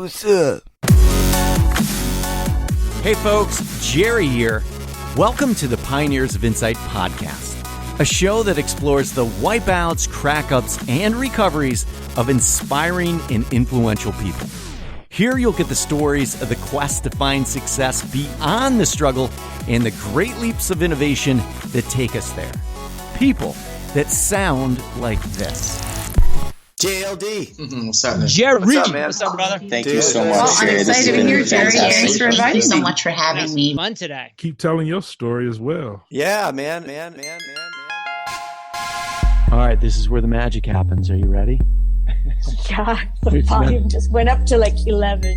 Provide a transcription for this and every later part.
what's up? Hey folks, Jerry here. Welcome to the Pioneers of Insight podcast, a show that explores the wipeouts, crack-ups, and recoveries of inspiring and influential people. Here you'll get the stories of the quest to find success beyond the struggle and the great leaps of innovation that take us there. People that sound like this. JLD. What's up, Jerry. What's up, man? What's up, brother? Thank you so much. Well, I'm excited to be here, Jerry. Thanks for inviting me. Thank you so much for having me. Fun today. Keep telling your story as well. Yeah, man. All right, this is where the magic happens. Are you ready? Yeah, the volume just went up to like 11.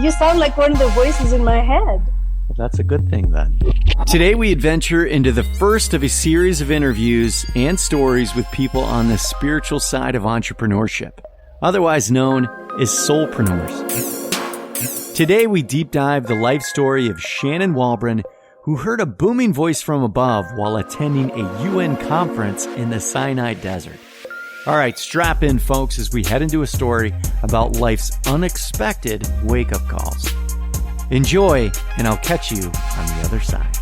You sound like one of the voices in my head. Well, that's a good thing then. Today we adventure into the first of a series of interviews and stories with people on the spiritual side of entrepreneurship, otherwise known as soulpreneurs. Today we deep dive the life story of Shannon Walbran, who heard a booming voice from above while attending a UN conference in the Sinai Desert. All right, strap in, folks, as we head into a story about life's unexpected wake-up calls. Enjoy, and I'll catch you on the other side.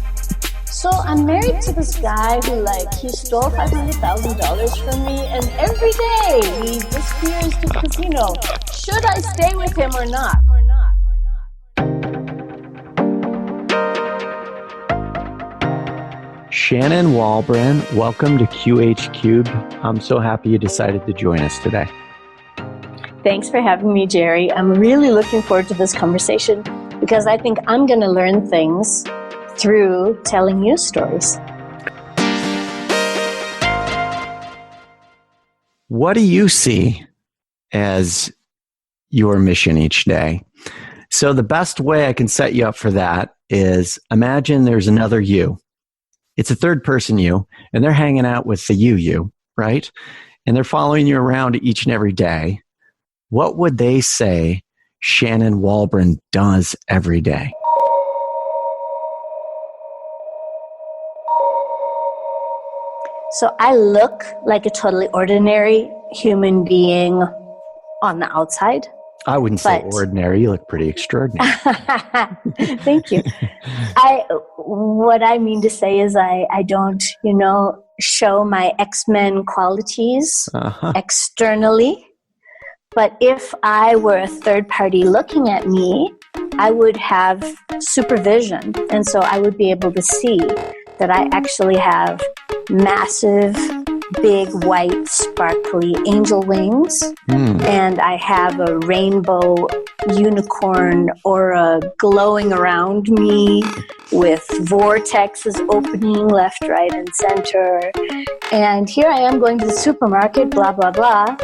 So I'm married to this guy who he stole $500,000 from me, and every day he disappears to the casino. Should I stay with him or not? Shannon Walbran, welcome to QH Cubed. I'm so happy you decided to join us today. Thanks for having me, Jerry. I'm really looking forward to this conversation because I think I'm going to learn things through telling you stories. What do you see as your mission each day? So the best way I can set you up for that is imagine there's another you. It's a third person you, and they're hanging out with the you, right? And they're following you around each and every day. What would they say Shannon Walbran does every day? So I look like a totally ordinary human being on the outside. I wouldn't say ordinary. You look pretty extraordinary. Thank you. What I mean to say is I don't, show my X-Men qualities externally. But if I were a third party looking at me, I would have supervision. And so I would be able to see that I actually have massive, big, white, sparkly angel wings. And I have a rainbow unicorn aura glowing around me with vortexes opening left, right, and center. And here I am going to the supermarket, blah, blah, blah.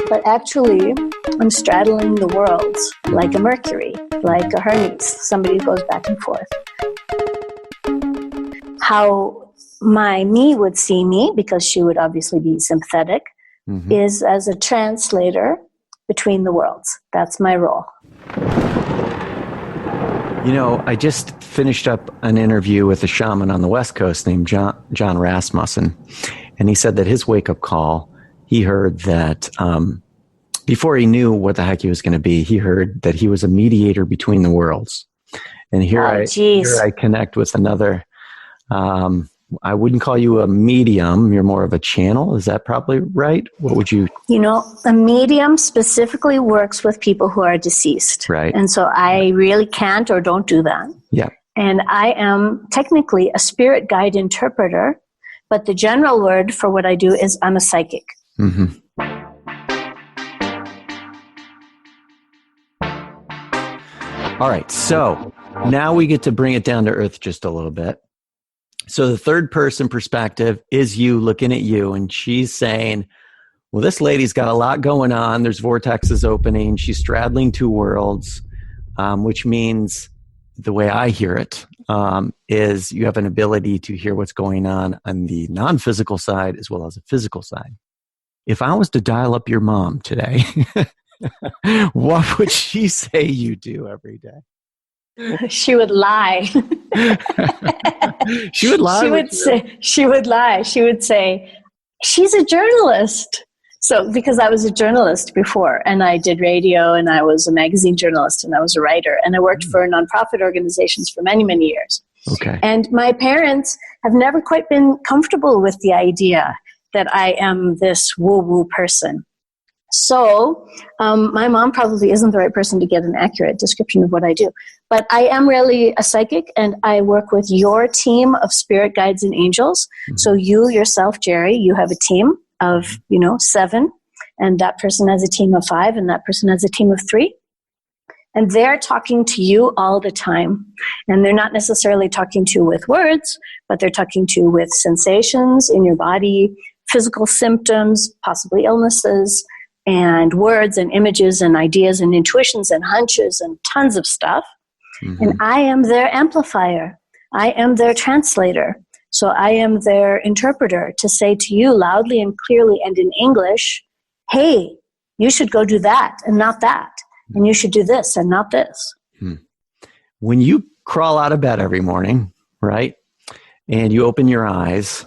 But actually, I'm straddling the worlds like a Mercury, like a Hermes, somebody who goes back and forth. How my me would see me, because she would obviously be sympathetic, is as a translator between the worlds. That's my role. I just finished up an interview with a shaman on the West Coast named Jon Rasmussen, and he said that his wake-up call, he heard that before he knew what the heck he was going to be, he heard that he was a mediator between the worlds. And here I connect with another. I wouldn't call you a medium. You're more of a channel. Is that probably right? What would you? A medium specifically works with people who are deceased. Right. And so I really can't or don't do that. Yeah. And I am technically a spirit guide interpreter, but the general word for what I do is I'm a psychic. Mm-hmm. All right. So now we get to bring it down to earth just a little bit. So the third person perspective is you looking at you, and she's saying, well, this lady's got a lot going on. There's vortexes opening. She's straddling two worlds, which means the way I hear it is you have an ability to hear what's going on the non-physical side as well as the physical side. If I was to dial up your mom today, what would she say you do every day? She would lie. She would lie. She would lie. She would say, she's a journalist. So, because I was a journalist before, and I did radio, and I was a magazine journalist, and I was a writer, and I worked for nonprofit organizations for many, many years. Okay. And my parents have never quite been comfortable with the idea that I am this woo-woo person. So my mom probably isn't the right person to get an accurate description of what I do. But I am really a psychic, and I work with your team of spirit guides and angels. Mm-hmm. So you yourself, Jerry, you have a team of, 7, and that person has a team of 5, and that person has a team of 3. And they're talking to you all the time. And they're not necessarily talking to you with words, but they're talking to you with sensations in your body, physical symptoms, possibly illnesses, and words and images and ideas and intuitions and hunches and tons of stuff. Mm-hmm. And I am their amplifier. I am their translator. So I am their interpreter to say to you loudly and clearly and in English, hey, you should go do that and not that. And you should do this and not this. When you crawl out of bed every morning, right, and you open your eyes,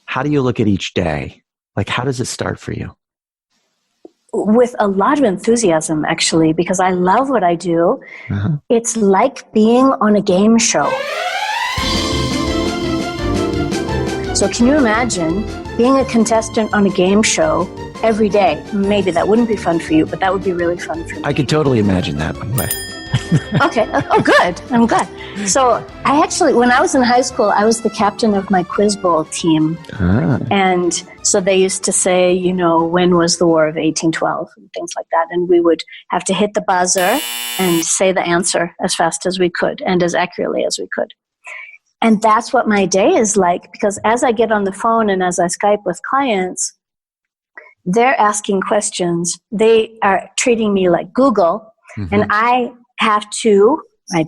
how do you look at each day? Like, how does it start for you? With a lot of enthusiasm, actually, because I love what I do. Uh-huh. It's like being on a game show. So can you imagine being a contestant on a game show every day? Maybe that wouldn't be fun for you, but that would be really fun for me. I could totally imagine that, by the way. Okay. Oh, good. I'm glad. So I actually, when I was in high school, I was the captain of my quiz bowl team. Ah. And so they used to say, when was the War of 1812 and things like that. And we would have to hit the buzzer and say the answer as fast as we could and as accurately as we could. And that's what my day is like, because as I get on the phone and as I Skype with clients, they're asking questions. They are treating me like Google, mm-hmm. and I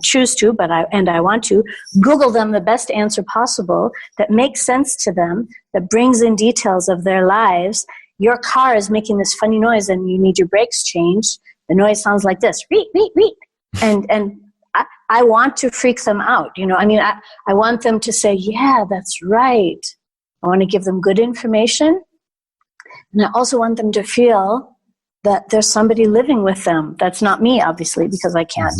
choose to, but I want to Google them the best answer possible that makes sense to them, that brings in details of their lives. Your car is making this funny noise and you need your brakes changed. The noise sounds like this, reet, reet, reet. And I want to freak them out. I want them to say, yeah, that's right. I want to give them good information. And I also want them to feel that there's somebody living with them. That's not me, obviously, because I can't,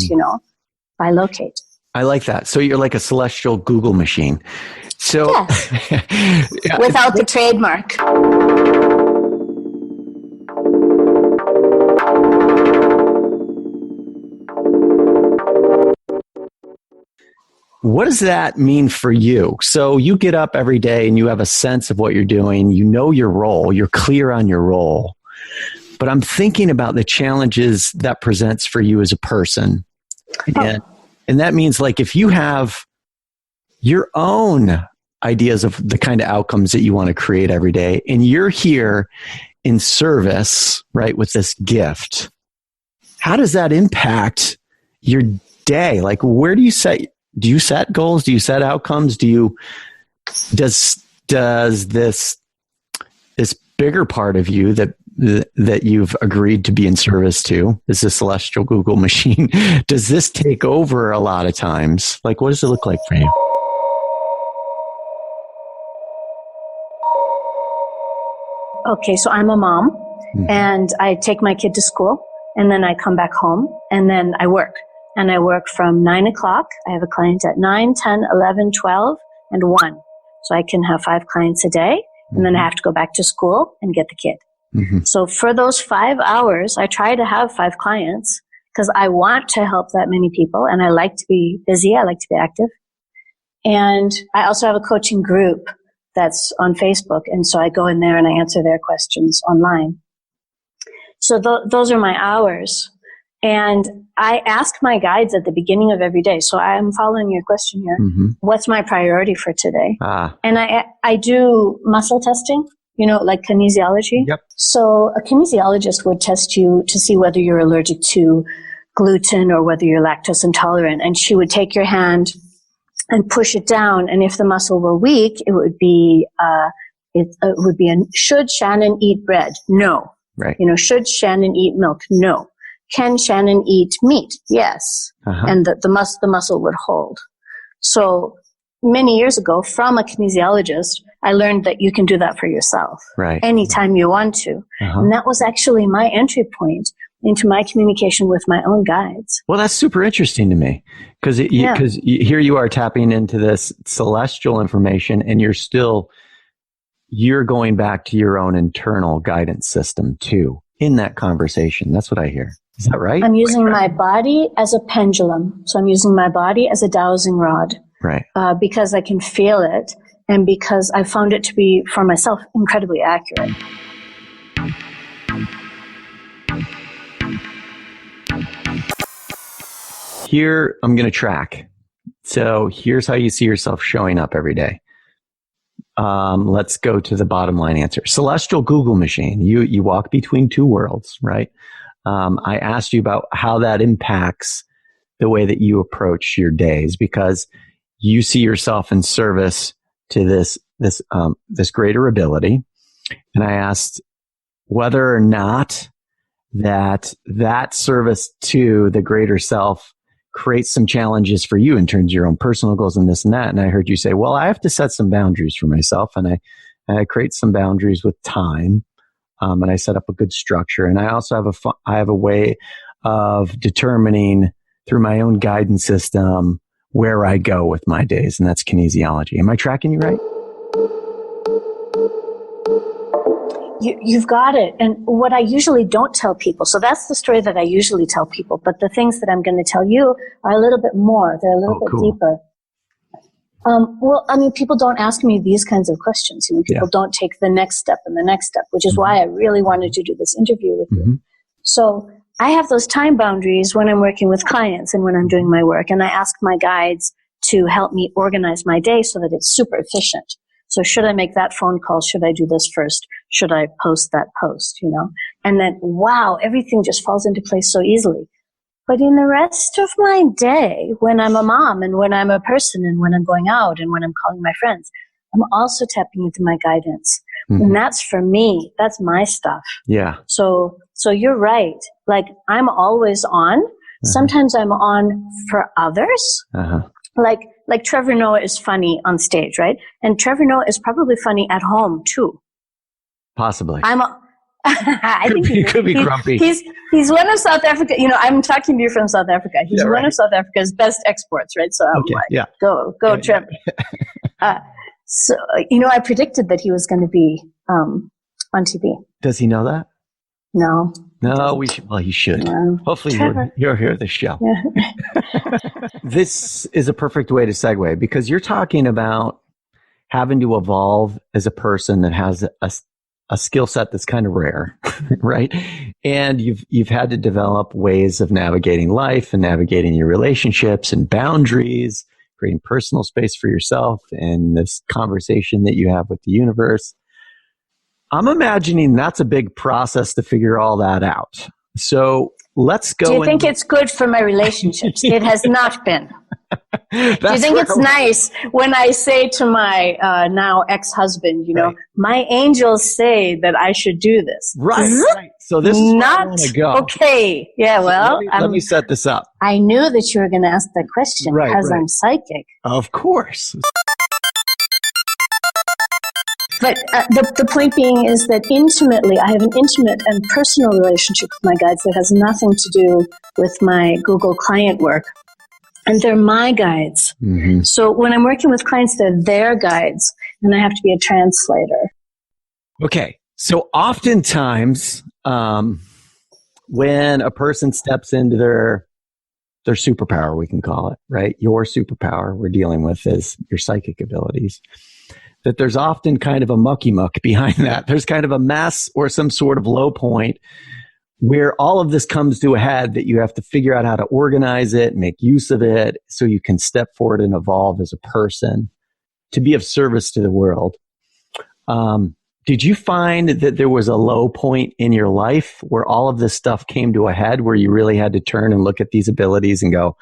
bilocate. I like that. So you're like a celestial Google machine. So yes. Without the trademark. What does that mean for you? So you get up every day and you have a sense of what you're doing. You know your role. You're clear on your role. But I'm thinking about the challenges that presents for you as a person. And that means, like, if you have your own ideas of the kind of outcomes that you want to create every day, and you're here in service, right, with this gift, how does that impact your day? Like, where do you set goals? Do you set outcomes? Does this bigger part of you that you've agreed to be in service to, is the celestial Google machine, does this take over a lot of times? Like, what does it look like for you? Okay, so I'm a mom, mm-hmm. and I take my kid to school, and then I come back home, and then I work. And I work from 9 o'clock. I have a client at 9, 10, 11, 12, and 1. So I can have 5 clients a day, mm-hmm. and then I have to go back to school and get the kid. Mm-hmm. So for those 5 hours, I try to have 5 clients because I want to help that many people, and I like to be busy. I like to be active. And I also have a coaching group that's on Facebook, and so I go in there and I answer their questions online. So those are my hours. And I ask my guides at the beginning of every day. So I'm following your question here. Mm-hmm. What's my priority for today? And I do muscle testing, like kinesiology. Yep. So a kinesiologist would test you to see whether you're allergic to gluten or whether you're lactose intolerant. And she would take your hand and push it down. And if the muscle were weak, it would be, should Shannon eat bread? No. Right. Should Shannon eat milk? No. Can Shannon eat meat? Yes. Uh-huh. And the muscle would hold. So many years ago from a kinesiologist, I learned that you can do that for yourself anytime you want to. And that was actually my entry point into my communication with my own guides. Well, that's super interesting to me because here you are tapping into this celestial information and you're going back to your own internal guidance system too in that conversation. That's what I hear. Is that right? I'm using my body as a pendulum. So I'm using my body as a dowsing rod. Right. Because I can feel it and because I found it to be, for myself, incredibly accurate. Here, I'm going to track. So here's how you see yourself showing up every day. Let's go to the bottom line answer. Celestial Google machine. You walk between two worlds, right? I asked you about how that impacts the way that you approach your days because you see yourself in service to this greater ability. And I asked whether or not that service to the greater self creates some challenges for you in terms of your own personal goals and this and that. And I heard you say, well, I have to set some boundaries for myself. And I create some boundaries with time. And I set up a good structure. And I also have a way of determining through my own guidance system where I go with my days. And that's kinesiology. Am I tracking you right? You've got it. And what I usually don't tell people, so that's the story that I usually tell people, but the things that I'm going to tell you are a little bit more. They're a little bit deeper. Well, I mean, people don't ask me these kinds of questions. People don't take the next step and the next step, which is why I really wanted to do this interview with you. So I have those time boundaries when I'm working with clients and when I'm doing my work. And I ask my guides to help me organize my day so that it's super efficient. So should I make that phone call? Should I do this first? Should I post that post? And then, wow, everything just falls into place so easily. But in the rest of my day, when I'm a mom and when I'm a person and when I'm going out and when I'm calling my friends, I'm also tapping into my guidance. And that's for me. That's my stuff. Yeah. So you're right. Like I'm always on. Sometimes I'm on for others. Like Trevor Noah is funny on stage, right? And Trevor Noah is probably funny at home too. Possibly. I think he could be grumpy. He's one of South Africa. I'm talking to you from South Africa. He's one of South Africa's best exports, right? So I'm go, Trevor. So I predicted that he was going to be on TV. Does he know that? No. No, we should. Well, he should. Hopefully, you'll hear the show. Yeah. This is a perfect way to segue because you're talking about having to evolve as a person that has a skill set that's kind of rare, right? And you've had to develop ways of navigating life and navigating your relationships and boundaries, creating personal space for yourself, and this conversation that you have with the universe. I'm imagining that's a big process to figure all that out. So let's go. Do you think it's good for my relationships? It has not been. Do you think it's nice when I say to my now ex-husband, my angels say that I should do this? Right. So this is not go. Okay. Yeah, well. So let me set this up. I knew that you were going to ask that question because I'm psychic. Of course. But the point being is that intimately, I have an intimate and personal relationship with my guides that has nothing to do with my Google client work. And they're my guides. So when I'm working with clients, they're their guides, and I have to be a translator. Okay. So oftentimes, when a person steps into their superpower, we can call it, right? Your superpower we're dealing with is your psychic abilities. That there's often kind of a mucky muck behind that. There's kind of a mess or some sort of low point where all of this comes to a head that you have to figure out how to organize it, make use of it so you can step forward and evolve as a person to be of service to the world. Did you find that there was a low point in your life where all of this stuff came to a head where you really had to turn and look at these abilities and go,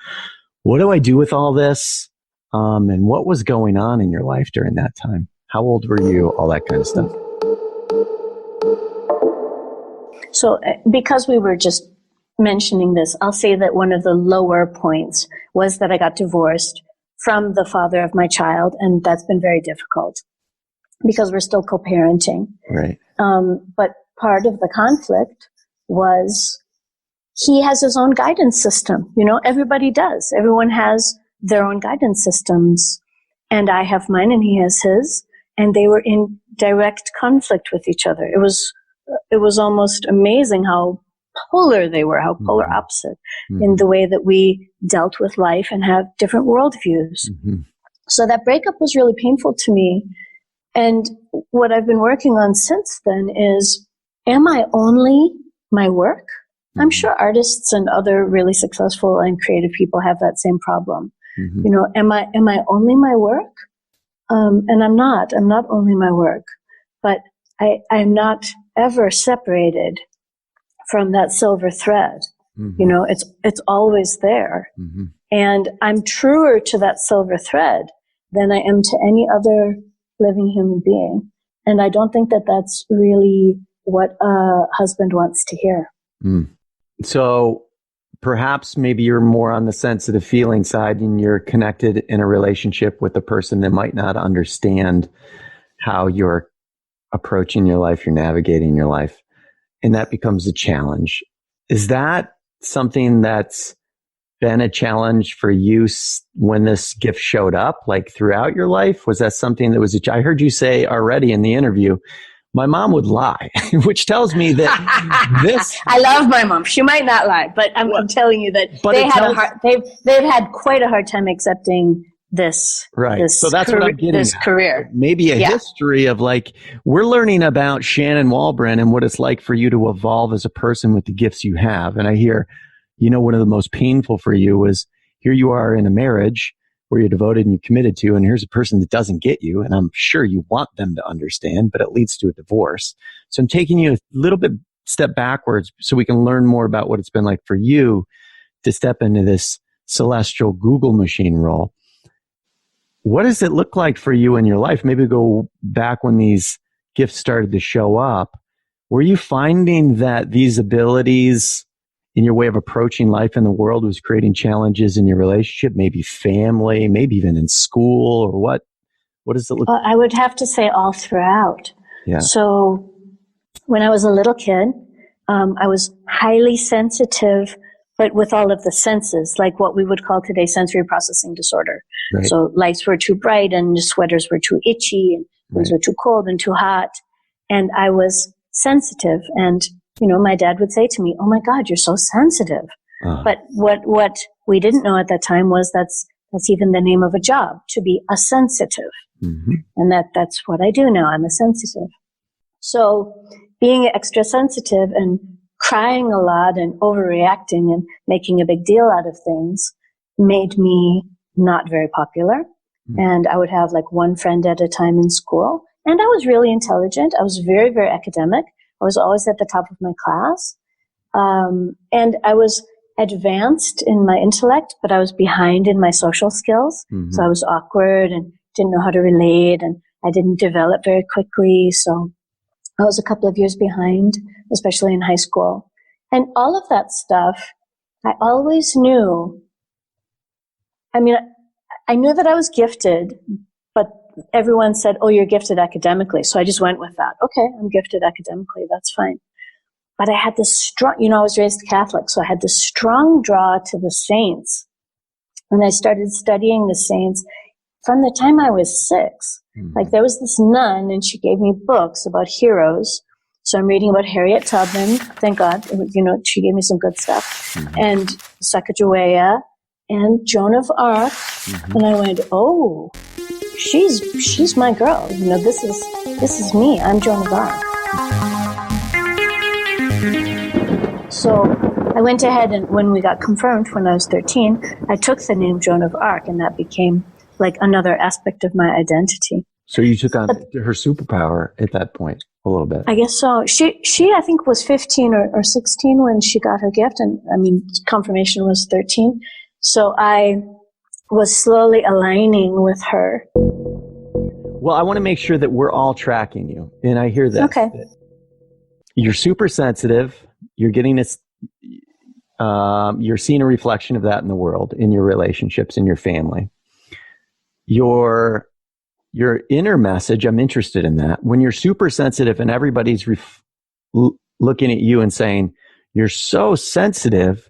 what do I do with all this? And what was going on in your life during that time? How old were you? All that kind of stuff. So because we were just mentioning this, I'll say that one of the lower points was that I got divorced from the father of my child, and that's been very difficult because we're still co-parenting. Right. But part of the conflict was he has his own guidance system. Everybody does. Everyone has their own guidance systems. And I have mine and he has his. And they were in direct conflict with each other. It was almost amazing how polar they were, how polar opposite in the way that we dealt with life and have different worldviews. So that breakup was really painful to me. And what I've been working on since then is, am I only my work? I'm sure artists and other really successful and creative people have that same problem. Am I only my work? And I'm not only my work, but I'm not ever separated from that silver thread. It's always there. And I'm truer to that silver thread than I am to any other living human being. And I don't think that that's really what a husband wants to hear. So perhaps maybe you're more on the sensitive feeling side and you're connected in a relationship with a person that might not understand how you're approaching your life, you're navigating your life. And that becomes a challenge. Is that something that's been a challenge for you when this gift showed up, like throughout your life? Was that something that was I heard you say already in the interview, my mom would lie, which tells me that this. I love my mom. She might not lie, but I'm telling you that they've had quite a hard time accepting this. Right. So that's what I'm getting this at. career. Maybe a history of we're learning about Shannon Walbran and what it's like for you to evolve as a person with the gifts you have. And I hear, one of the most painful for you was here you are in a marriage where you're devoted and you're committed to, and here's a person that doesn't get you. And I'm sure you want them to understand, but it leads to a divorce. So I'm taking you a little bit step backwards so we can learn more about what it's been like for you to step into this celestial Google machine role. What does it look like for you in your life? Maybe go back when these gifts started to show up. Were you finding that these abilities in your way of approaching life in the world was creating challenges in your relationship, maybe family, maybe even in school, or what? What does it look like? I would have to say all throughout. Yeah. So when I was a little kid, I was highly sensitive, but with all of the senses, like what we would call today sensory processing disorder. Right. So lights were too bright and sweaters were too itchy and things were too cold and too hot. And I was sensitive. And my dad would say to me, "Oh my God, you're so sensitive." But what we didn't know at that time was that's even the name of a job, to be a sensitive. And that's what I do now. I'm a sensitive. So being extra sensitive and crying a lot and overreacting and making a big deal out of things made me not very popular. And I would have one friend at a time in school. And I was really intelligent. I was very, very academic. I was always at the top of my class. And I was advanced in my intellect, but I was behind in my social skills. So I was awkward and didn't know how to relate, and I didn't develop very quickly. So I was a couple of years behind, especially in high school. And all of that stuff, I always knew. I mean, I knew that I was gifted, but everyone said, "Oh, you're gifted academically." So I just went with that. Okay, I'm gifted academically. That's fine. But I had this strong, I was raised Catholic, so I had this strong draw to the saints. And I started studying the saints from the time I was 6. There was this nun, and she gave me books about heroes. So I'm reading about Harriet Tubman. Thank God, she gave me some good stuff. And Sacagawea and Joan of Arc. And I went, "Oh, she's my girl. This is me. I'm Joan of Arc." So I went ahead, and when we got confirmed when I was 13, I took the name Joan of Arc, and that became another aspect of my identity. So you took on her superpower at that point a little bit. I guess so. She I think was 15 or 16 when she got her gift, and confirmation was 13. So I was slowly aligning with her. Well, I want to make sure that we're all tracking you, and I hear this. Okay. You're super sensitive. You're getting this. You're seeing a reflection of that in the world, in your relationships, in your family. your inner message, I'm interested in that. When you're super sensitive and everybody's looking at you and saying, you're so sensitive,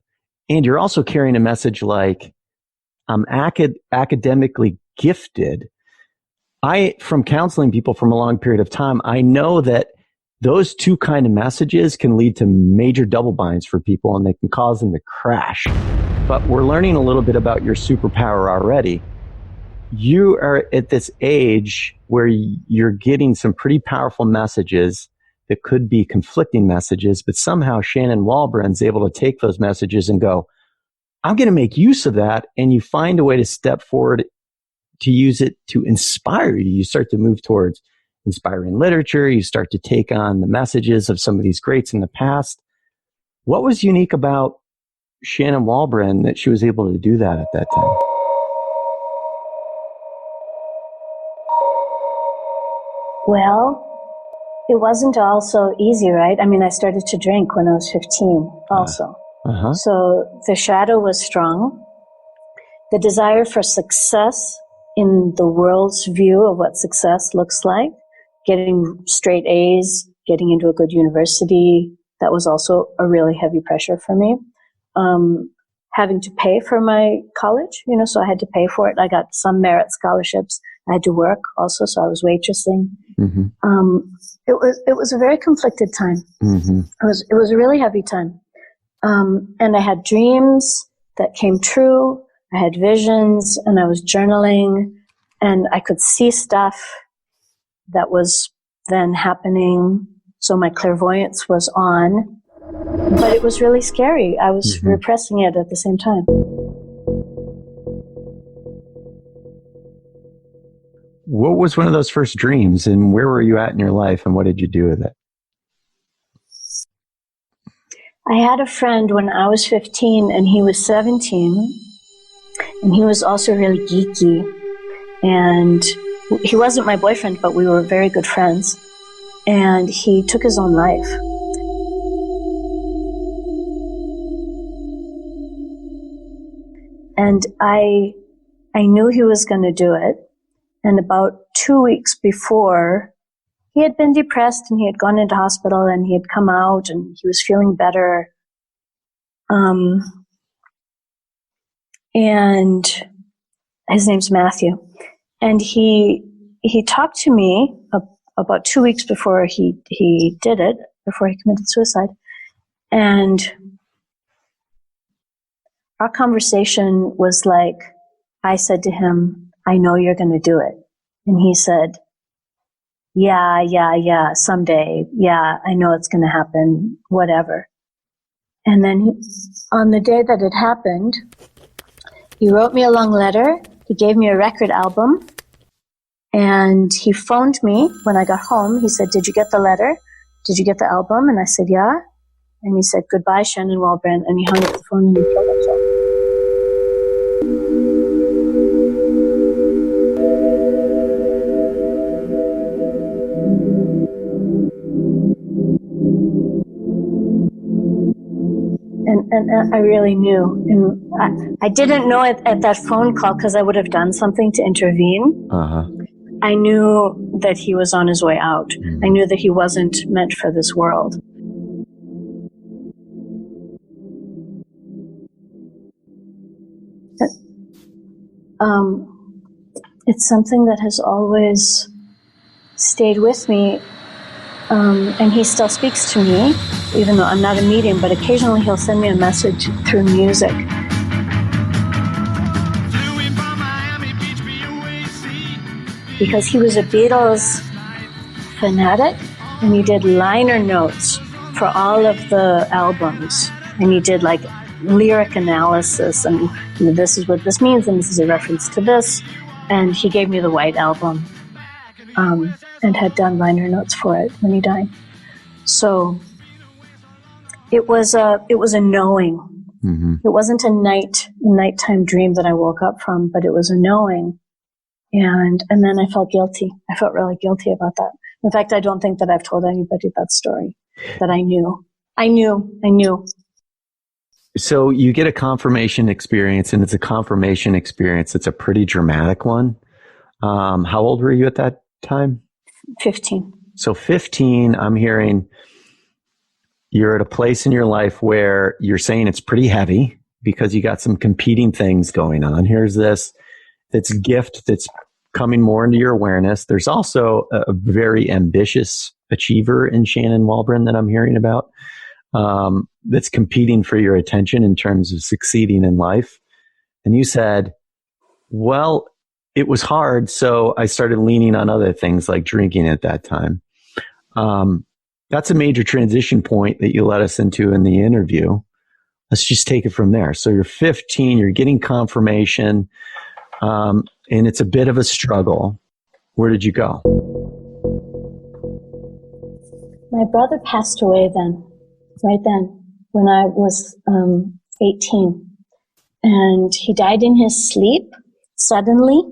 and you're also carrying a message like, I'm academically gifted. From counseling people from a long period of time, I know that those two kind of messages can lead to major double binds for people, and they can cause them to crash. But we're learning a little bit about your superpower already. You are at this age where you're getting some pretty powerful messages that could be conflicting messages, but somehow Shannon Walbran's able to take those messages and go, I'm going to make use of that. And you find a way to step forward to use it to inspire you. You start to move towards inspiring literature. You start to take on the messages of some of these greats in the past. What was unique about Shannon Walbran that she was able to do that at that time? Well, it wasn't all so easy, right? I mean, I started to drink when I was 15 also. So the shadow was strong. The desire for success in the world's view of what success looks like, getting straight A's, getting into a good university, that was also a really heavy pressure for me. Having to pay for my college, so I had to pay for it. I got some merit scholarships. I had to work also, so I was waitressing. Mm-hmm. It was a very conflicted time. Mm-hmm. It was a really heavy time. And I had dreams that came true. I had visions, and I was journaling, and I could see stuff that was then happening. So my clairvoyance was on. But it was really scary. I was repressing it at the same time. What was one of those first dreams, and where were you at in your life, and what did you do with it? I had a friend when I was 15 and he was 17, and he was also really geeky. And he wasn't my boyfriend, but we were very good friends. And he took his own life. And I knew he was going to do it. And about 2 weeks before, he had been depressed and he had gone into hospital and he had come out and he was feeling better. And his name's Matthew. And he talked to me about 2 weeks before he did it, before he committed suicide. And our conversation was like, I said to him, I know you're going to do it. And he said, yeah, someday. Yeah, I know it's going to happen, whatever. And then on the day that it happened, he wrote me a long letter. He gave me a record album. And he phoned me when I got home. He said, did you get the letter? Did you get the album? And I said, yeah. And he said, goodbye, Shannon Walbran. And he hung up the phone and he killed himself. And I really knew. And I didn't know it at that phone call because I would have done something to intervene. I knew that he was on his way out. I knew that he wasn't meant for this world. It's something that has always stayed with me. And he still speaks to me, even though I'm not a medium, but occasionally he'll send me a message through music. Because he was a Beatles fanatic, and he did liner notes for all of the albums. And he did like lyric analysis, and this is what this means, and this is a reference to this. And he gave me the White Album. And had done liner notes for it when he died. So it was a knowing. Mm-hmm. It wasn't a nighttime dream that I woke up from, but it was a knowing. And then I felt guilty. I felt really guilty about that. In fact, I don't think that I've told anybody that story, that I knew. I knew. So you get a confirmation experience, and it's a confirmation experience. It's a pretty dramatic one. How old were you at that time? 15. So 15, I'm hearing you're at a place in your life where you're saying it's pretty heavy because you got some competing things going on. Here's this gift that's coming more into your awareness. There's also a very ambitious achiever in Shannon Walbran that I'm hearing about, that's competing for your attention in terms of succeeding in life. And you said, well, it was hard, so I started leaning on other things like drinking at that time. That's a major transition point that you led us into in the interview. Let's just take it from there. So you're 15, you're getting confirmation, and it's a bit of a struggle. Where did you go? My brother passed away right then, when I was 18. And he died in his sleep, suddenly,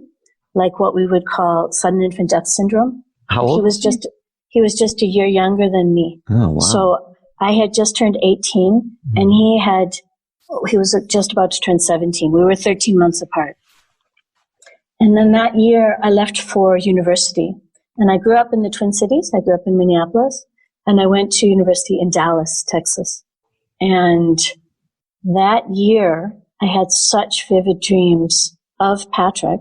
like what we would call sudden infant death syndrome. How old? He was just a year younger than me. Oh, wow. So I had just turned 18, and he was just about to turn 17. We were 13 months apart. And then that year, I left for university. And I grew up in the Twin Cities. I grew up in Minneapolis. And I went to university in Dallas, Texas. And that year, I had such vivid dreams of Patrick.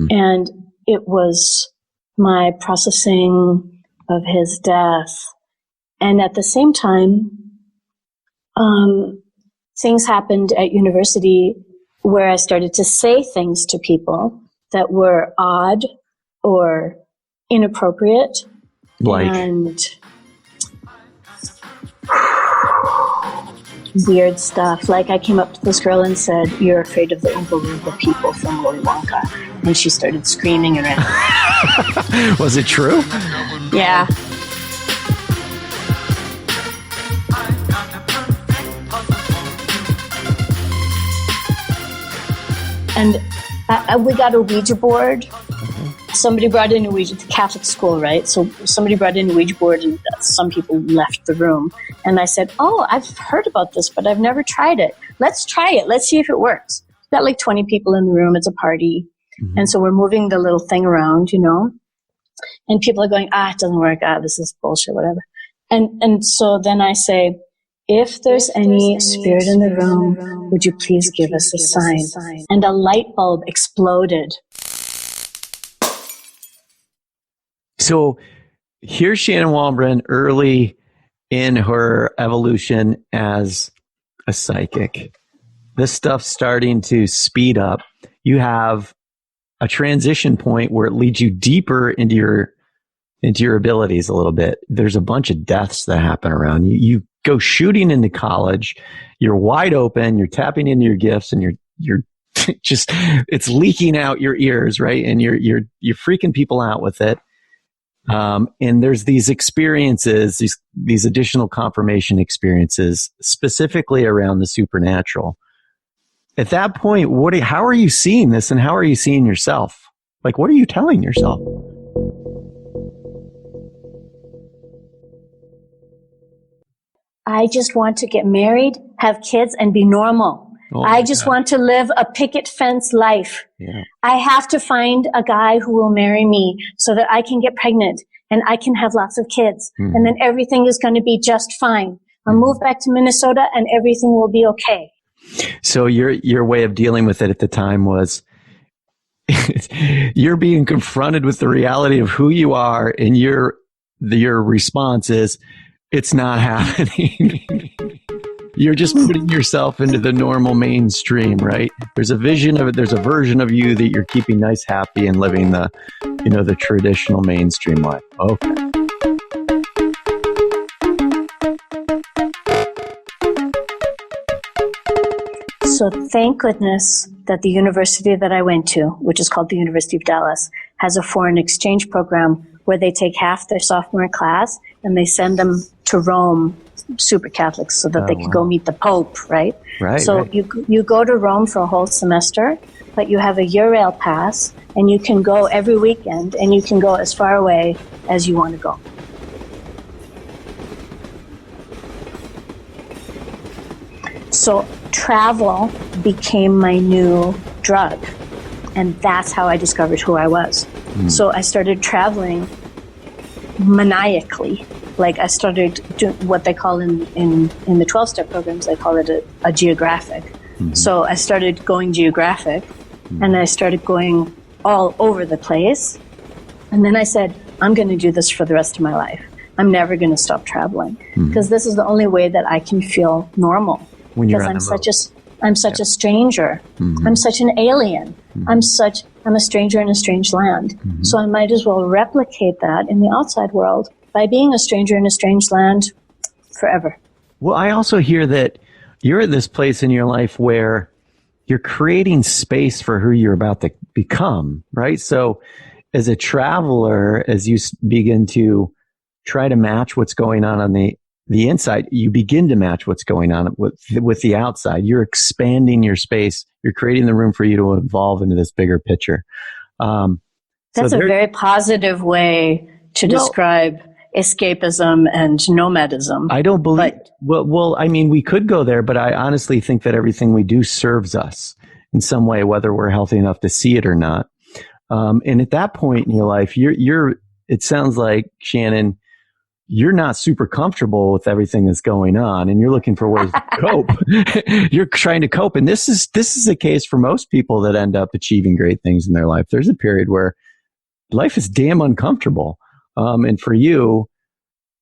And it was my processing of his death. And at the same time, things happened at university where I started to say things to people that were odd or inappropriate. Like? And weird stuff. Like I came up to this girl and said, "You're afraid of the Oompa Loompa people from Willy Wonka." And she started screaming and ran. Was it true? Yeah. And we got a Ouija board. Somebody brought in a Ouija, the Catholic school, right? So somebody brought in a Ouija board and some people left the room. And I said, "Oh, I've heard about this, but I've never tried it. Let's try it. Let's see if it works." We've got like 20 people in the room. It's a party. Mm-hmm. And so we're moving the little thing around, and people are going, it doesn't work. This is bullshit, whatever. And so then I say, if there's any spirit in the room, would you please give us a sign? And a light bulb exploded. So here's Shannon Walbran early in her evolution as a psychic. This stuff's starting to speed up. You have a transition point where it leads you deeper into your abilities a little bit. There's a bunch of deaths that happen around you. You go shooting into college. You're wide open. You're tapping into your gifts, and you're just, it's leaking out your ears, right? And you're freaking people out with it. And there's these experiences, these additional confirmation experiences, specifically around the supernatural. At that point, how are you seeing this, and how are you seeing yourself? Like, what are you telling yourself? I just want to get married, have kids, and be normal. I just want to live a picket fence life. Yeah. I have to find a guy who will marry me so that I can get pregnant and I can have lots of kids. Mm-hmm. And then everything is going to be just fine. I'll move back to Minnesota and everything will be okay. So your way of dealing with it at the time was you're being confronted with the reality of who you are, and your response is, it's not happening. You're just putting yourself into the normal mainstream, right? There's a version of you that you're keeping nice, happy, and living the traditional mainstream life. Okay. So thank goodness that the university that I went to, which is called the University of Dallas, has a foreign exchange program where they take half their sophomore class and they send them to Rome, super Catholics, so that they could go meet the Pope, right? Right. So you go to Rome for a whole semester, but you have a Eurail pass, and you can go every weekend, and you can go as far away as you want to go. So travel became my new drug. And that's how I discovered who I was. So I started traveling maniacally. Like I started doing what they call in the 12-step programs, they call it a geographic. So I started going geographic, and I started going all over the place. And then I said, I'm going to do this for the rest of my life. I'm never going to stop traveling because this is the only way that I can feel normal. When you're because I'm such a stranger. I'm such an alien. I'm a stranger in a strange land. So I might as well replicate that in the outside world by being a stranger in a strange land forever. Well, I also hear that you're at this place in your life where you're creating space for who you're about to become, right? So as a traveler, as you begin to try to match what's going on the inside, you begin to match what's going on with the outside. You're expanding your space. You're creating the room for you to evolve into this bigger picture. That's a very positive way to describe escapism and nomadism. I don't believe. Well, I mean, we could go there, but I honestly think that everything we do serves us in some way, whether we're healthy enough to see it or not. And at that point in your life, it sounds like, Shannon, you're not super comfortable with everything that's going on, and you're looking for ways to cope. You're trying to cope. And this is the case for most people that end up achieving great things in their life. There's a period where life is damn uncomfortable. And for you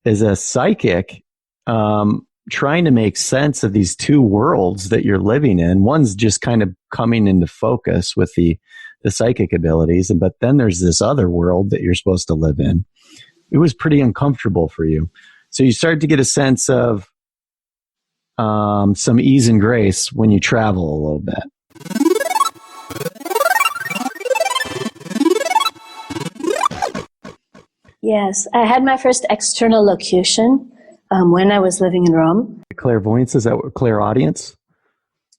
as a psychic, trying to make sense of these two worlds that you're living in, one's just kind of coming into focus with the psychic abilities. But then there's this other world that you're supposed to live in. It was pretty uncomfortable for you. So you started to get a sense of some ease and grace when you travel a little bit. Yes, I had my first external locution when I was living in Rome. Clairvoyance, is that what, clairaudience?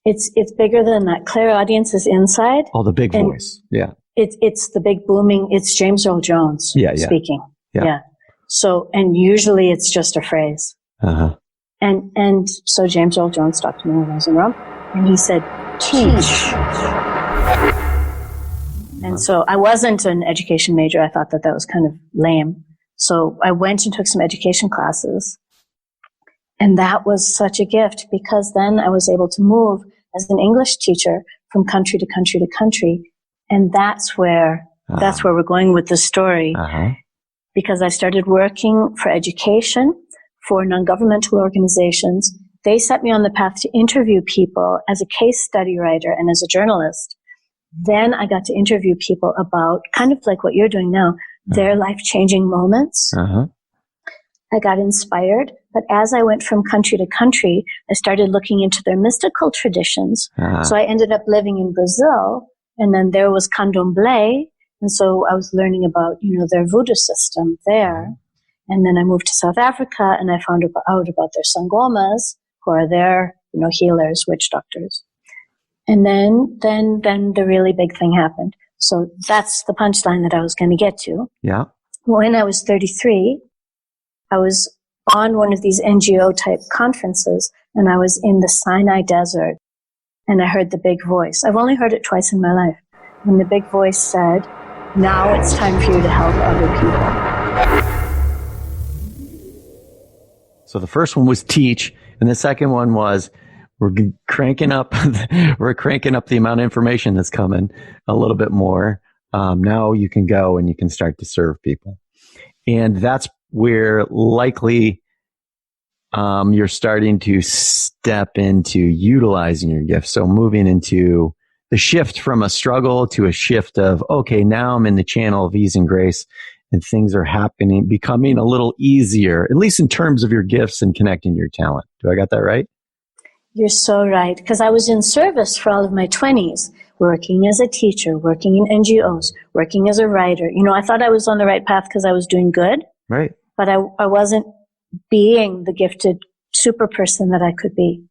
It's bigger than that. Clairaudience is inside. Oh, the big voice. Yeah. It's the big booming. It's James Earl Jones speaking. Yeah. So, and usually it's just a phrase. And so James Earl Jones talked to me when I was in Rome, and he said, teach. And so I wasn't an education major. I thought that was kind of lame. So I went and took some education classes. And that was such a gift because then I was able to move as an English teacher from country to country to country. And that's where we're going with the story. Because I started working for education for non-governmental organizations. They set me on the path to interview people as a case study writer and as a journalist. Then I got to interview people about, kind of like what you're doing now, their life-changing moments. I got inspired, but as I went from country to country, I started looking into their mystical traditions. So I ended up living in Brazil, and then there was candomblé, and so I was learning about, their voodoo system there. And then I moved to South Africa, and I found out about their sangomas, who are their, healers, witch doctors. And then the really big thing happened. So that's the punchline that I was going to get to. Yeah. When I was 33, I was on one of these NGO type conferences, and I was in the Sinai Desert, and I heard the big voice. I've only heard it twice in my life. And the big voice said, now it's time for you to help other people. So the first one was teach, and the second one was we're cranking up the amount of information that's coming a little bit more. Now you can go and you can start to serve people. And that's where likely you're starting to step into utilizing your gift. So moving into the shift from a struggle to a shift of, okay, now I'm in the channel of ease and grace and things are happening, becoming a little easier, at least in terms of your gifts and connecting to your talent. Do I got that right? You're so right. Because I was in service for all of my 20s, working as a teacher, working in NGOs, working as a writer. I thought I was on the right path because I was doing good. Right. But I wasn't being the gifted super person that I could be.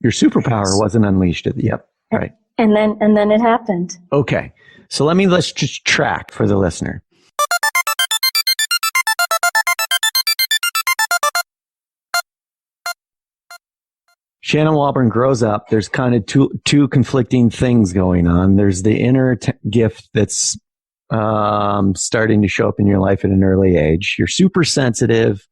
Your superpower wasn't unleashed. Yep. Right. And then it happened. Okay. So let's just track for the listener. Shannon Walbran grows up. There's kind of two conflicting things going on. There's the inner gift that's starting to show up in your life at an early age. You're super sensitive.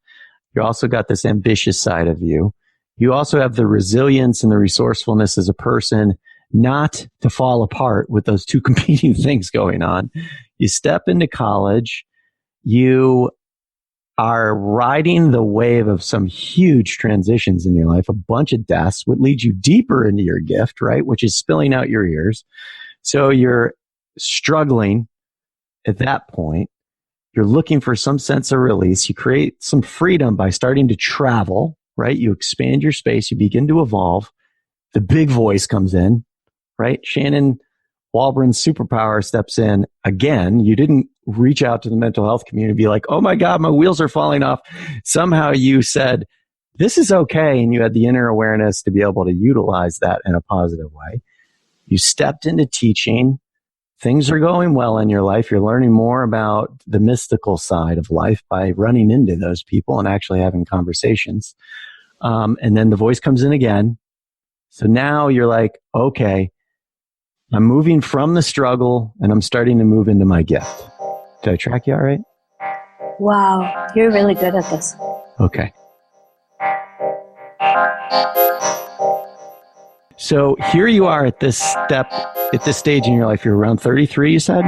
You also got this ambitious side of you. You also have the resilience and the resourcefulness as a person not to fall apart with those two competing things going on. You step into college. You are riding the wave of some huge transitions in your life, a bunch of deaths, what leads you deeper into your gift, right? Which is spilling out your ears. So you're struggling at that point. You're looking for some sense of release. You create some freedom by starting to travel, right? You expand your space. You begin to evolve. The big voice comes in, right? Shannon Walbran's superpower steps in again. You didn't reach out to the mental health community and be like, oh my God, my wheels are falling off. Somehow you said, this is okay. And you had the inner awareness to be able to utilize that in a positive way. You stepped into teaching. Things are going well in your life. You're learning more about the mystical side of life by running into those people and actually having conversations. And then the voice comes in again. So now you're like, okay, I'm moving from the struggle and I'm starting to move into my gift. Did I track you all right? Wow, you're really good at this. Okay. So here you are at this stage in your life. You're around 33, you said?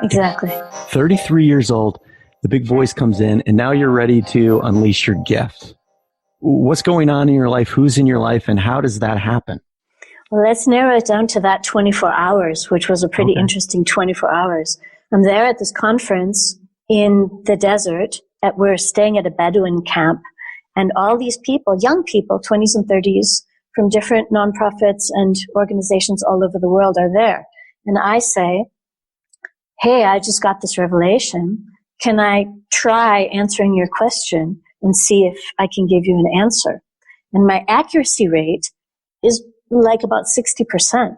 Exactly. 33 years old. The big voice comes in and now you're ready to unleash your gift. What's going on in your life? Who's in your life? And how does that happen? Well, let's narrow it down to that 24 hours, which was a pretty interesting 24 hours. I'm there at this conference in the desert. We're staying at a Bedouin camp. And all these people, young people, 20s and 30s, from different nonprofits and organizations all over the world are there. And I say, hey, I just got this revelation. Can I try answering your question and see if I can give you an answer? And my accuracy rate is like about 60%.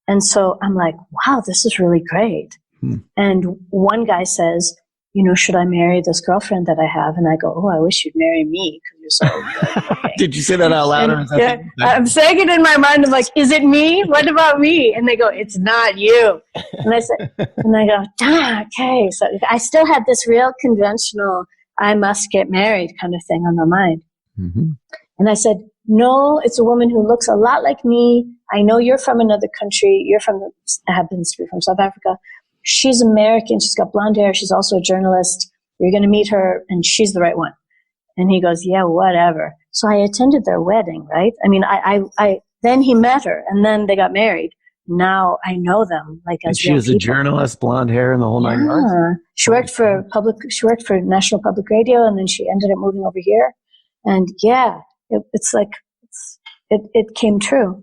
And so I'm like, wow, this is really great. And one guy says, should I marry this girlfriend that I have? And I go, oh, I wish you'd marry me because you're so good. Okay. Did you say that out loud? I'm saying it in my mind. I'm like, is it me? What about me? And they go, it's not you. And I go, okay. So I still had this real conventional, I must get married kind of thing on my mind. Mm-hmm. And I said, no, it's a woman who looks a lot like me. I know you're from another country. Happens to be from South Africa. She's American. She's got blonde hair. She's also a journalist. You're going to meet her, and she's the right one. And he goes, yeah, whatever. So I attended their wedding, right? I mean, I then he met her, and then they got married. Now I know them like as she was a journalist, blonde hair, and the whole nine yards. She worked for National Public Radio, and then she ended up moving over here. And yeah, it came true.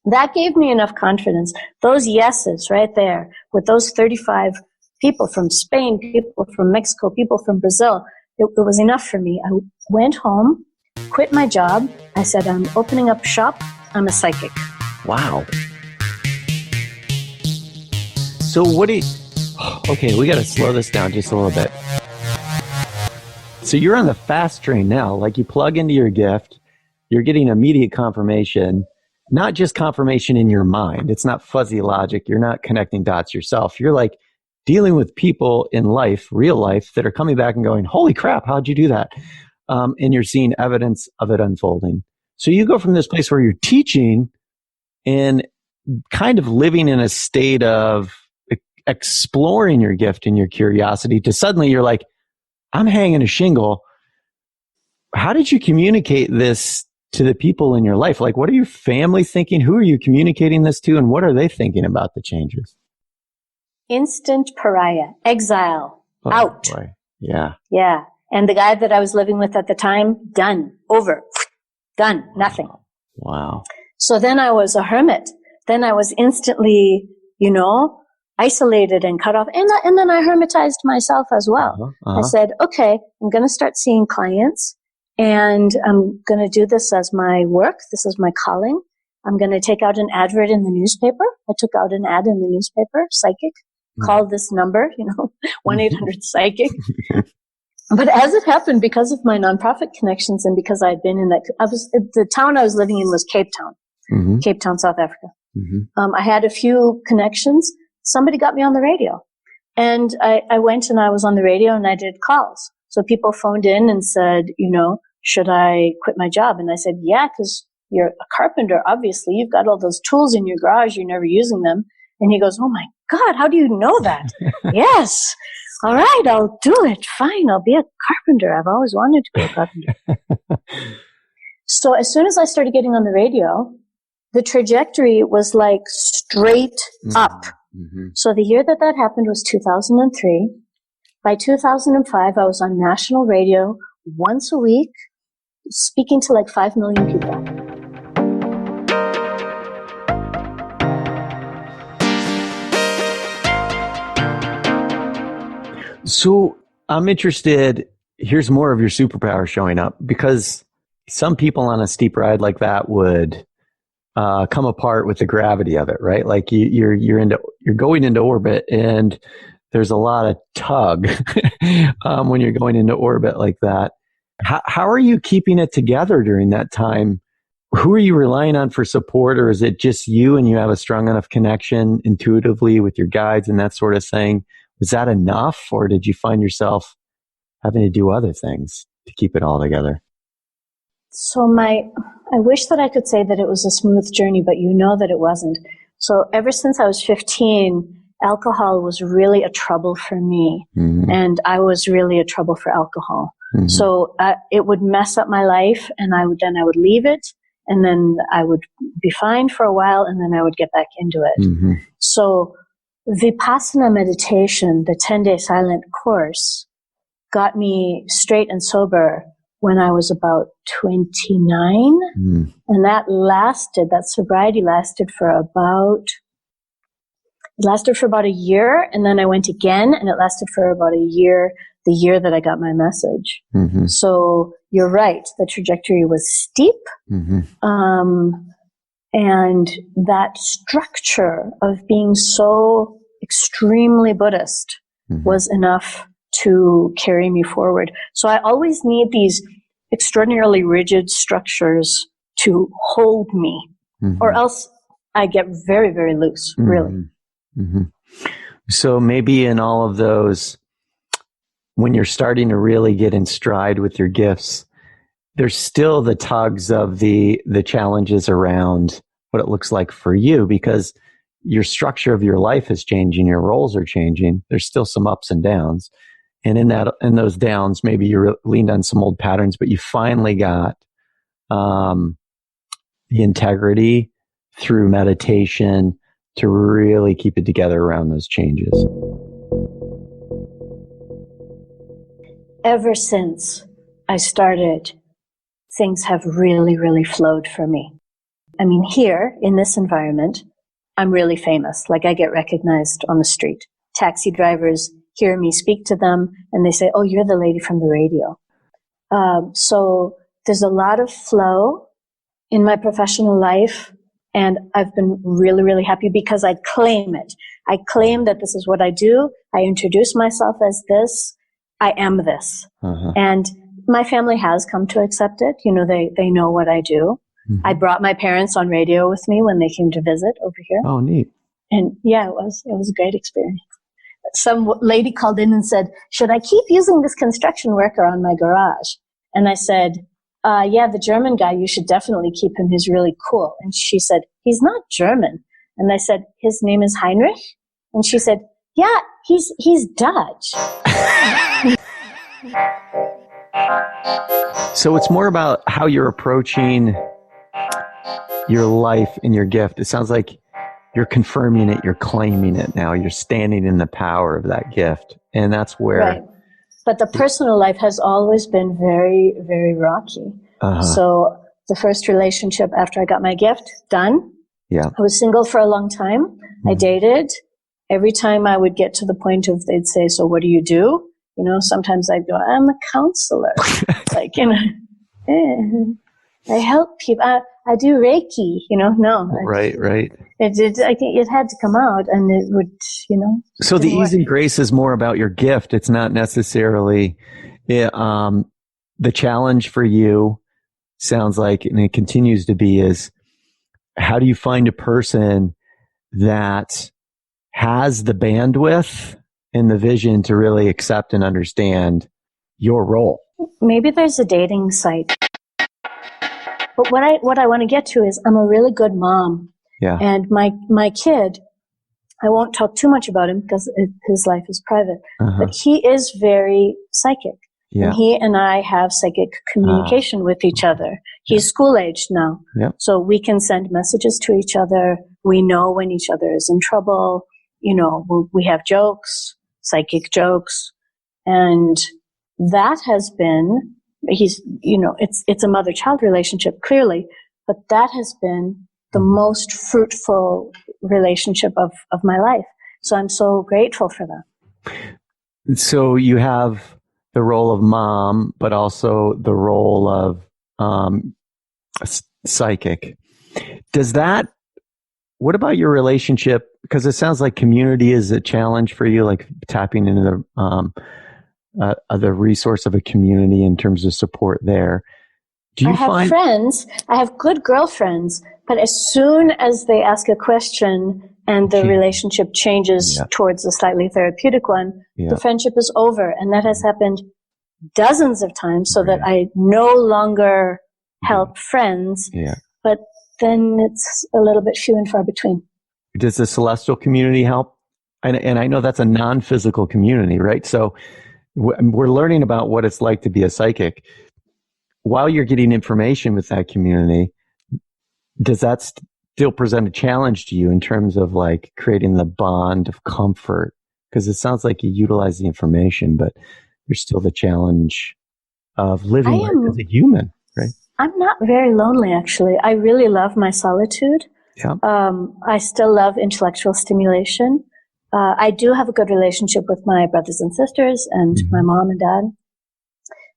That gave me enough confidence. Those yeses right there with those 35 people from Spain, people from Mexico, people from Brazil, it was enough for me. I went home, quit my job. I said, I'm opening up shop. I'm a psychic. Wow. So okay, we got to slow this down just a little bit. So you're on the fast train now. Like you plug into your gift, you're getting immediate confirmation. Not just confirmation in your mind. It's not fuzzy logic. You're not connecting dots yourself. You're like dealing with people in life, real life, that are coming back and going, holy crap, how'd you do that? And you're seeing evidence of it unfolding. So you go from this place where you're teaching and kind of living in a state of exploring your gift and your curiosity to suddenly you're like, I'm hanging a shingle. How did you communicate this to the people in your life? Like, what are your family thinking? Who are you communicating this to? And what are they thinking about the changes? Instant pariah, exile, out. Boy. Yeah. Yeah. And the guy that I was living with at the time, done, over, done, nothing. Wow. So then I was a hermit. Then I was instantly, isolated and cut off. And then I hermitized myself as well. I said, okay, I'm going to start seeing clients. And I'm going to do this as my work. This is my calling. I'm going to take out an advert in the newspaper. I took out an ad in the newspaper, psychic, call this number, 1-800-PSYCHIC. But as it happened, because of my nonprofit connections and because I'd been in the town I was living in was Cape Town, Cape Town, South Africa. I had a few connections. Somebody got me on the radio. And I went and I was on the radio and I did calls. So people phoned in and said, should I quit my job? And I said, yeah, because you're a carpenter. Obviously, you've got all those tools in your garage. You're never using them. And he goes, oh my God, how do you know that? Yes. All right, I'll do it. Fine, I'll be a carpenter. I've always wanted to be a carpenter. So as soon as I started getting on the radio, the trajectory was like straight up. So the year that happened was 2003. By 2005, I was on national radio once a week, speaking to like 5 million people. So I'm interested, here's more of your superpower showing up, because some people on a steep ride like that would come apart with the gravity of it, right? Like you're going into orbit, and there's a lot of tug when you're going into orbit like that. How are you keeping it together during that time? Who are you relying on for support, or is it just you and you have a strong enough connection intuitively with your guides and that sort of thing? Was that enough, or did you find yourself having to do other things to keep it all together? So I wish that I could say that it was a smooth journey, but that it wasn't. So ever since I was 15, alcohol was really a trouble for me, and I was really a trouble for alcohol. So it would mess up my life, and I would leave it, and then I would be fine for a while, and then I would get back into it. So Vipassana meditation, the 10-day silent course, got me straight and sober when I was about 29. And that sobriety lasted for about a year. And then I went again, and it lasted for about a year, the year that I got my message. So you're right. The trajectory was steep. And that structure of being so extremely Buddhist was enough to carry me forward. So I always need these extraordinarily rigid structures to hold me, or else I get very, very loose, really. So maybe in all of those, when you're starting to really get in stride with your gifts, there's still the tugs of the challenges around what it looks like for you, because your structure of your life is changing, your roles are changing. There's still some ups and downs. And in those downs, maybe you leaned on some old patterns, but you finally got the integrity through meditation to really keep it together around those changes. Ever since I started, things have really, really flowed for me. I mean, here in this environment, I'm really famous. Like, I get recognized on the street. Taxi drivers hear me speak to them, and they say, oh, you're the lady from the radio. So there's a lot of flow in my professional life, and I've been really, really happy because I claim it. I claim that this is what I do. I introduce myself as this. I am this. And my family has come to accept it. They know what I do. I brought my parents on radio with me when they came to visit over here. Oh, neat. And yeah, it was a great experience. Some lady called in and said, should I keep using this construction worker on my garage? And I said, yeah, the German guy, you should definitely keep him. He's really cool. And she said, he's not German. And I said, his name is Heinrich? And she said, yeah, he's Dutch. So it's more about how you're approaching your life and your gift. It sounds like you're confirming it, you're claiming it now, you're standing in the power of that gift. And that's where... Right. But the personal life has always been very, very rocky. So the first relationship after I got my gift, done. Yeah. I was single for a long time. I dated. Every time I would get to the point of, they'd say, so what do you do? Sometimes I'd go, I'm a counselor. Like, I help people. I do Reiki, no. Right. It had to come out, and it would, So the ease and grace is more about your gift. It's not necessarily the challenge for you sounds like, and it continues to be, is how do you find a person that has the bandwidth and the vision to really accept and understand your role? Maybe there's a dating site. But what I want to get to is I'm a really good mom. Yeah. And my kid, I won't talk too much about him because his life is private, but he is very psychic. Yeah. And he and I have psychic communication with each other. He's school-aged now. Yeah. So we can send messages to each other. We know when each other is in trouble. You know, we have jokes, psychic jokes. And that has been, it's a mother-child relationship, clearly, but that has been the most fruitful relationship of my life. So I'm so grateful for that. So you have the role of mom, but also the role of psychic. What about your relationship? Because it sounds like community is a challenge for you, like tapping into the resource of a community in terms of support there. I have friends. I have good girlfriends, but as soon as they ask a question and the relationship changes towards a slightly therapeutic one, the friendship is over. And that has happened dozens of times, so that I no longer help friends, but then it's a little bit few and far between. Does the celestial community help? And I know that's a non-physical community, right? So we're learning about what it's like to be a psychic. While you're getting information with that community, does that still present a challenge to you in terms of like creating the bond of comfort? Because it sounds like you utilize the information, but there's still the challenge of living as a human, right? I'm not very lonely, actually. I really love my solitude. Yeah. I still love intellectual stimulation. I do have a good relationship with my brothers and sisters and my mom and dad.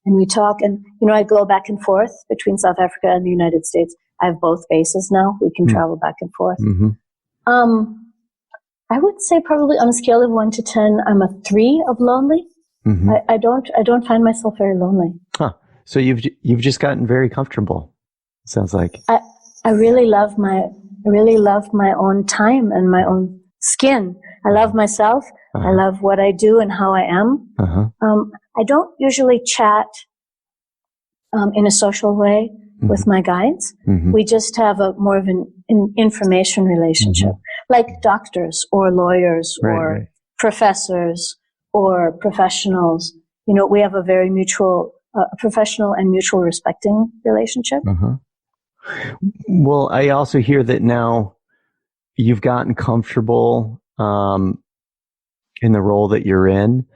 And we talk, and, I go back and forth between South Africa and the United States. I have both bases now. We can travel back and forth. I would say probably on a scale of 1 to 10, I'm a 3 of lonely. I don't find myself very lonely. Huh. So you've just gotten very comfortable. Sounds like. I really love my own time and my own skin. I love myself. I love what I do and how I am. I don't usually chat in a social way with my guides. We just have more of an information relationship, like doctors or lawyers or professors or professionals. We have a very mutual, professional and mutual respecting relationship. Well, I also hear that now you've gotten comfortable in the role that you're in.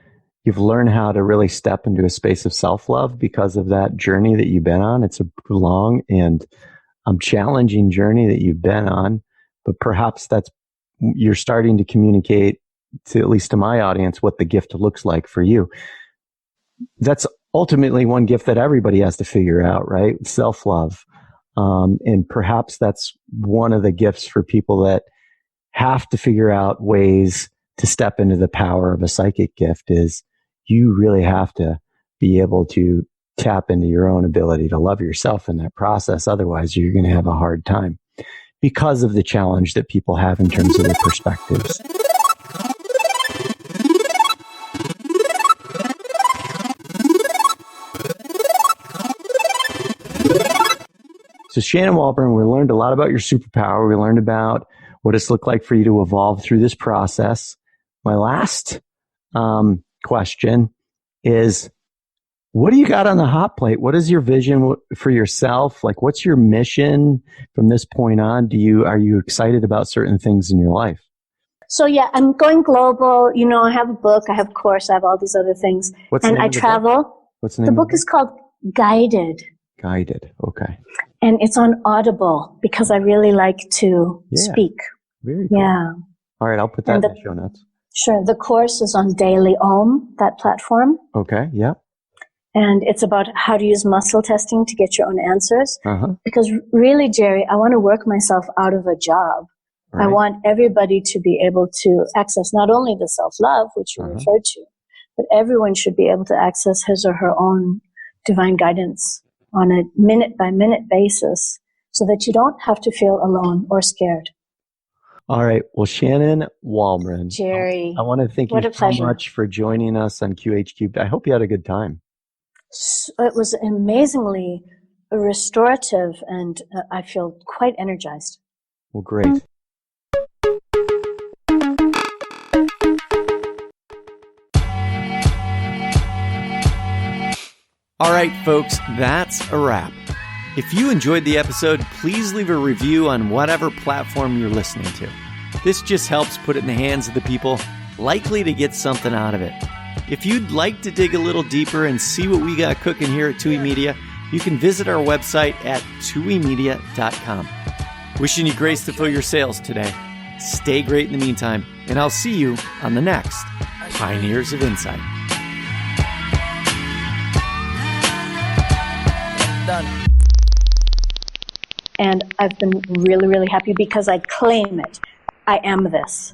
You've learned how to really step into a space of self-love because of that journey that you've been on. It's a long and challenging journey that you've been on, but perhaps you're starting to communicate to, at least to my audience, what the gift looks like for you. That's ultimately one gift that everybody has to figure out, right? Self-love. And perhaps that's one of the gifts for people that have to figure out ways to step into the power of a psychic gift. Is you really have to be able to tap into your own ability to love yourself in that process. Otherwise, you're going to have a hard time because of the challenge that people have in terms of their perspectives. So Shannon Walbran, we learned a lot about your superpower. We learned about what it's looked like for you to evolve through this process. My last question is, what do you got on the hot plate? What is your vision for yourself? Like, what's your mission from this point on? Are you excited about certain things in your life? So yeah, I'm going global. I have a book, I have a course, I have all these other things. And I travel. What's the name? The book is called Guided. Guided. Okay. And it's on Audible because I really like to speak. Very cool. Yeah. All right. I'll put that in the show notes. Sure. The course is on Daily Om, that platform. Okay. Yeah. And it's about how to use muscle testing to get your own answers. Because really, Jerry, I want to work myself out of a job. Right. I want everybody to be able to access not only the self-love, which you referred to, but everyone should be able to access his or her own divine guidance on a minute-by-minute basis so that you don't have to feel alone or scared. All right. Well, Shannon Walbran, Jerry, I want to thank you so much for joining us on QH Cubed. I hope you had a good time. It was amazingly restorative, and I feel quite energized. Well, great. All right, folks, that's a wrap. If you enjoyed the episode, please leave a review on whatever platform you're listening to. This just helps put it in the hands of the people likely to get something out of it. If you'd like to dig a little deeper and see what we got cooking here at TOOWi Media, you can visit our website at TOOWiMedia.com. Wishing you grace to fill your sails today. Stay great in the meantime, and I'll see you on the next Pioneers of Insight. Done. And I've been really, really happy because I claim it. I am this.